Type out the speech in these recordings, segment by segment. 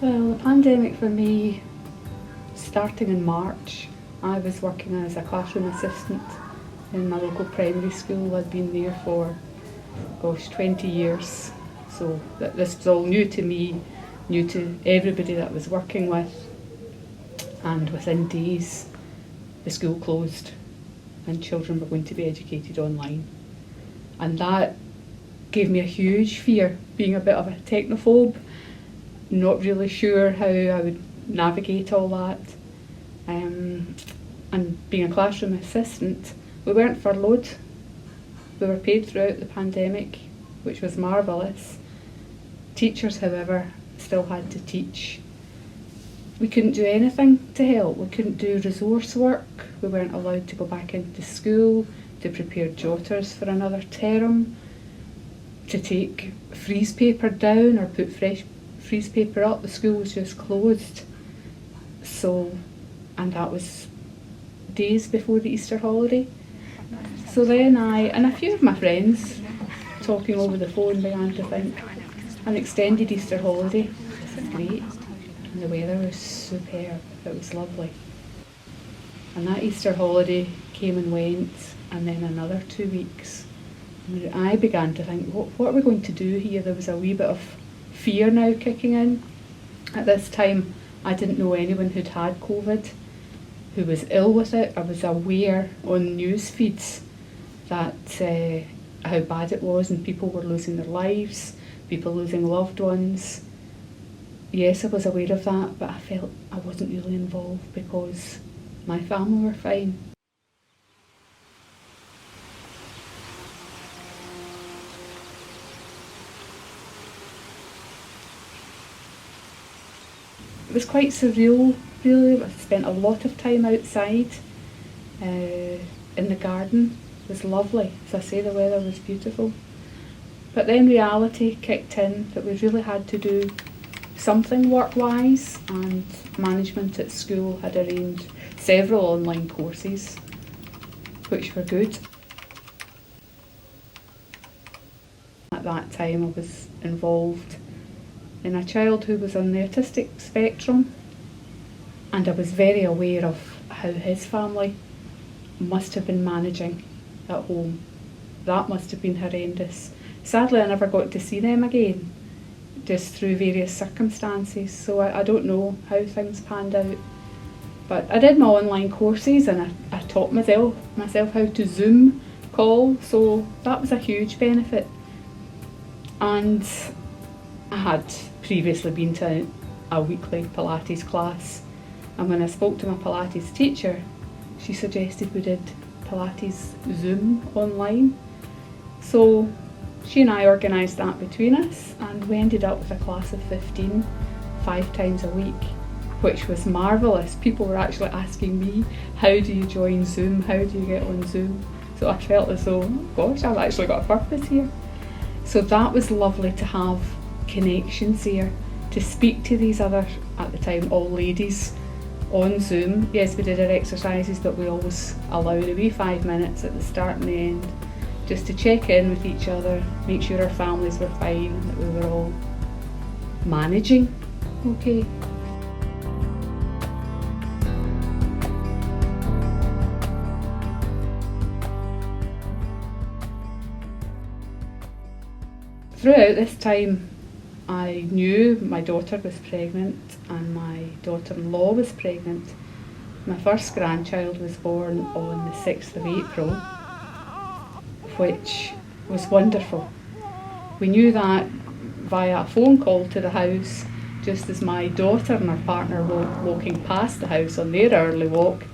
Well, the pandemic for me, starting in March, I was working as a classroom assistant in my local primary school. I'd been there for, 20 years. So this was all new to me, new to everybody that I was working with. And within days, the school closed and children were going to be educated online. And that gave me a huge fear, being a bit of a technophobe, not really sure how I would navigate all that. And being a classroom assistant, we weren't furloughed. We were paid throughout the pandemic, which was marvellous. Teachers, however, still had to teach. We couldn't do anything to help. We couldn't do resource work. We weren't allowed to go back into school to prepare jotters for another term, to take freeze paper down or put fresh freeze paper up. The school was just closed. So, and that was days before the Easter holiday. So then I and a few of my friends, talking over the phone, began to think an extended Easter holiday is great. And the weather was superb. It was lovely. And that Easter holiday came and went, and then another 2 weeks. And I began to think, what are we going to do here? There was a wee bit of fear now kicking in. At this time, I didn't know anyone who'd had COVID, who was ill with it. I was aware on news feeds that how bad it was, and people were losing their lives, people losing loved ones. Yes, I was aware of that, but I felt I wasn't really involved because my family were fine. It was quite surreal, really. I spent a lot of time outside in the garden. It was lovely. As I say, the weather was beautiful. But then reality kicked in that we really had to do something work-wise, and management at school had arranged several online courses, which were good. At that time I was involved in a child who was on the autistic spectrum, and I was very aware of how his family must have been managing at home. That must have been horrendous. Sadly, I never got to see them again, just through various circumstances, so I don't know how things panned out. But I did my online courses, and I taught myself how to Zoom call, so that was a huge benefit. And I had previously been to a weekly Pilates class, and when I spoke to my Pilates teacher, she suggested we did Pilates Zoom online. So she and I organised that between us, and we ended up with a class of 15, 5 times a week, which was marvellous. People were actually asking me, how do you join Zoom? How do you get on Zoom? So I felt as though, gosh, I've actually got a purpose here. So that was lovely to have connections here, to speak to these other, at the time, all ladies on Zoom. Yes, we did our exercises, but we always allowed a wee 5 minutes at the start and the end, just to check in with each other, make sure our families were fine, and that we were all managing okay. Throughout this time, I knew my daughter was pregnant and my daughter-in-law was pregnant. My first grandchild was born on the 6th of April, which was wonderful. We knew that via a phone call to the house, just as my daughter and her partner were walking past the house on their early walk,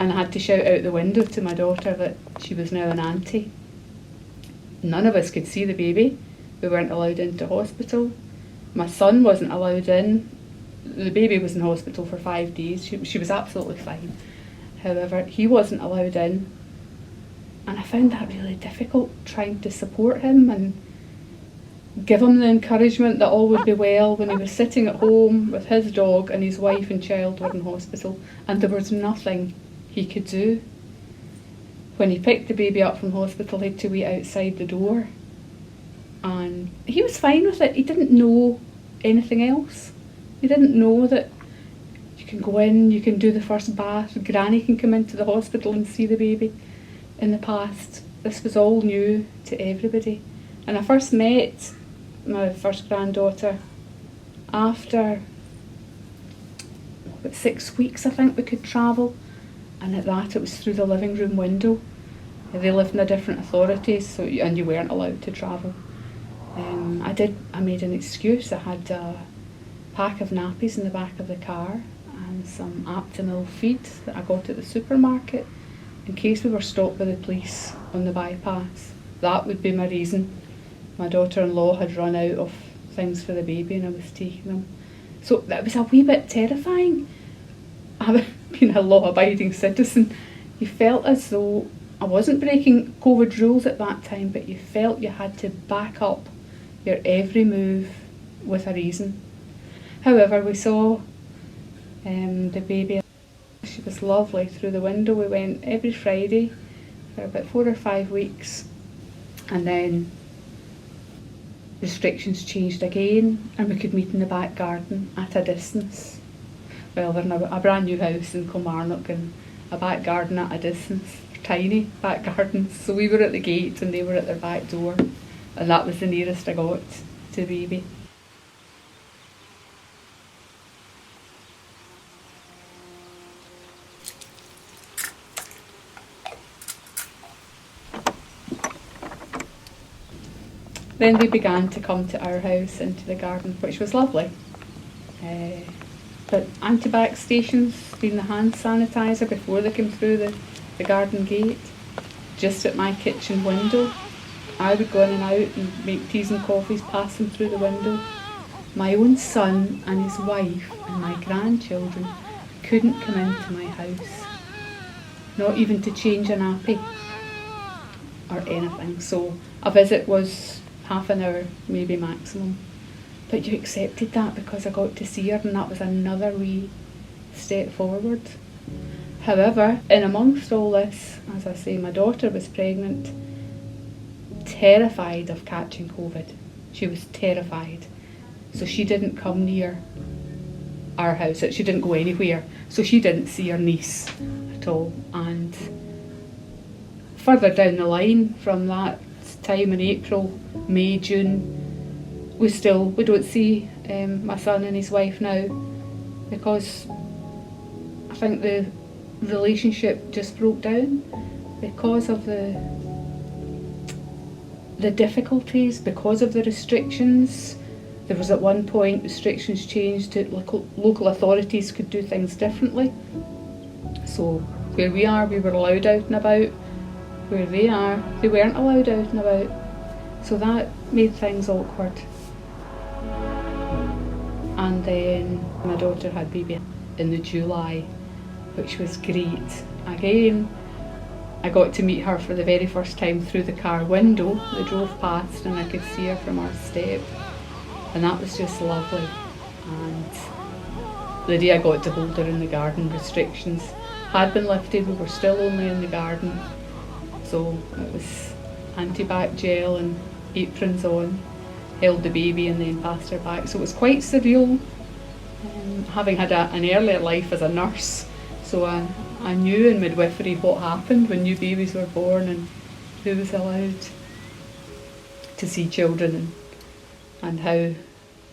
and I had to shout out the window to my daughter that she was now an auntie. None of us could see the baby. We weren't allowed into hospital. My son wasn't allowed in. The baby was in hospital for 5 days. She was absolutely fine. However, he wasn't allowed in. And I found that really difficult, trying to support him and give him the encouragement that all would be well when he was sitting at home with his dog and his wife and child were in hospital, and there was nothing he could do. When he picked the baby up from hospital, he had to wait outside the door. And he was fine with it. He didn't know anything else. You didn't know that you can go in, you can do the first bath, Granny can come into the hospital and see the baby. In the past, this was all new to everybody. And I first met my first granddaughter after about 6 weeks, I think we could travel, and at that it was through the living room window. They lived in a different authority, and you weren't allowed to travel. I made an excuse. I had a pack of nappies in the back of the car and some Aptamil feed that I got at the supermarket in case we were stopped by the police on the bypass. That would be my reason. My daughter-in-law had run out of things for the baby and I was taking them. So that was a wee bit terrifying. Having been a law-abiding citizen, you felt as though I wasn't breaking COVID rules at that time, but you felt you had to back up your every move with a reason. However, we saw the baby. She was lovely through the window. We went every Friday for about 4 or 5 weeks, and then restrictions changed again and we could meet in the back garden at a distance. Well, we're in a brand new house in Kilmarnock and a back garden at a distance, tiny back gardens. So we were at the gate and they were at their back door, and that was the nearest I got to baby. Then they began to come to our house into the garden, which was lovely. But anti-bac stations, being the hand sanitiser before they came through the garden gate, just at my kitchen window. I would go in and out and make teas and coffees, pass them through the window. My own son and his wife and my grandchildren couldn't come into my house, not even to change a nappy or anything. So a visit was half an hour, maybe maximum. But you accepted that because I got to see her, and that was another wee step forward. However, in amongst all this, as I say, my daughter was pregnant, terrified of catching COVID. She was terrified. So she didn't come near our house. She didn't go anywhere. So she didn't see her niece at all. And further down the line from that time in April, May, June, we don't see my son and his wife now, because I think the relationship just broke down because of the difficulties, because of the restrictions. There was at one point restrictions changed to local authorities could do things differently. So where we are, we were allowed out and about. Where they are, they weren't allowed out and about. So that made things awkward. And then my daughter had baby in the July, which was great. Again, I got to meet her for the very first time through the car window. They drove past and I could see her from our step, and that was just lovely. And the day I got to hold her in the garden, restrictions had been lifted. We were still only in the garden, so it was anti-bac gel and aprons on, held the baby and then passed her back. So it was quite surreal, having had an earlier life as a nurse. So I knew in midwifery what happened when new babies were born and who was allowed to see children and how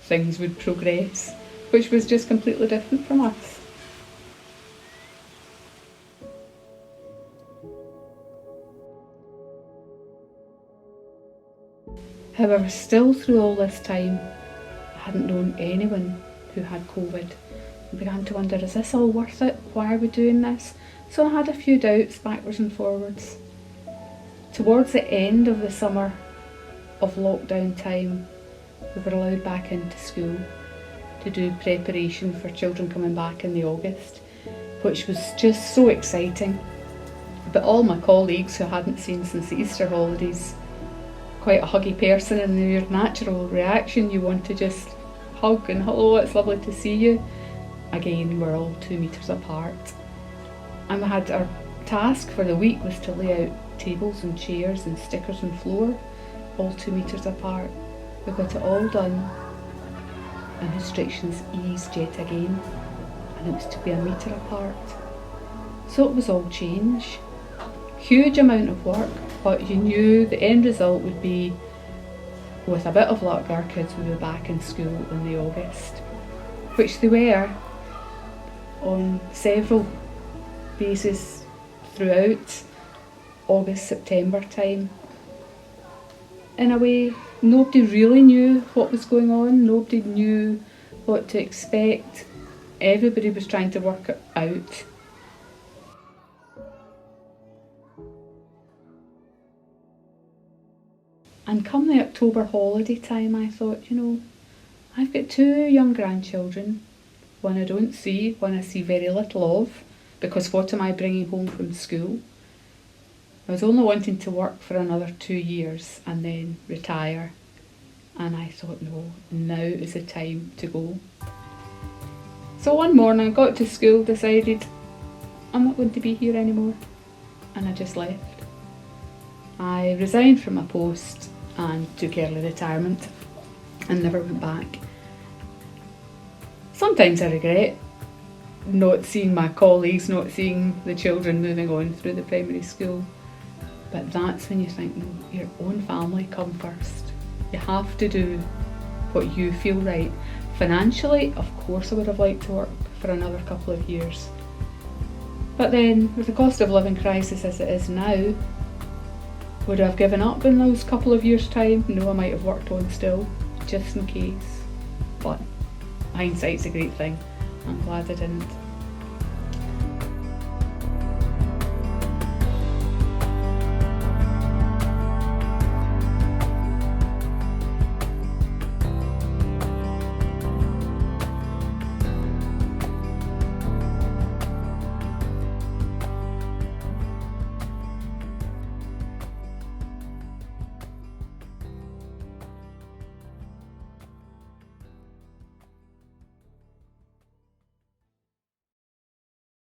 things would progress, which was just completely different from us. However, still through all this time, I hadn't known anyone who had COVID. I began to wonder, is this all worth it? Why are we doing this? So I had a few doubts backwards and forwards. Towards the end of the summer of lockdown time, we were allowed back into school to do preparation for children coming back in the August, which was just so exciting. But all my colleagues who I hadn't seen since the Easter holidays, quite a huggy person, and your natural reaction, you want to just hug and hello, it's lovely to see you. Again, we're all 2 metres apart. And we had our task for the week was to lay out tables and chairs and stickers and floor, all 2 metres apart. We got it all done and restrictions eased yet again, and it was to be a metre apart. So it was all change. Huge amount of work, but you knew the end result would be, with a bit of luck, our kids would be back in school in the August, which they were on several bases throughout August, September time. In a way, nobody really knew what was going on, nobody knew what to expect. Everybody was trying to work it out. And come the October holiday time, I thought, I've got 2 young grandchildren, one I don't see, one I see very little of, because what am I bringing home from school? I was only wanting to work for another 2 years and then retire. And I thought, no, now is the time to go. So one morning I got to school, decided I'm not going to be here anymore, and I just left. I resigned from my post and took early retirement and never went back. Sometimes I regret not seeing my colleagues, not seeing the children moving on through the primary school. But that's when you think, no, your own family come first. You have to do what you feel right. Financially, of course I would have liked to work for another couple of years. But then, with the cost of living crisis as it is now, would I have given up in those couple of years' time? No, I might have worked on still, just in case. But hindsight's a great thing. I'm glad I didn't.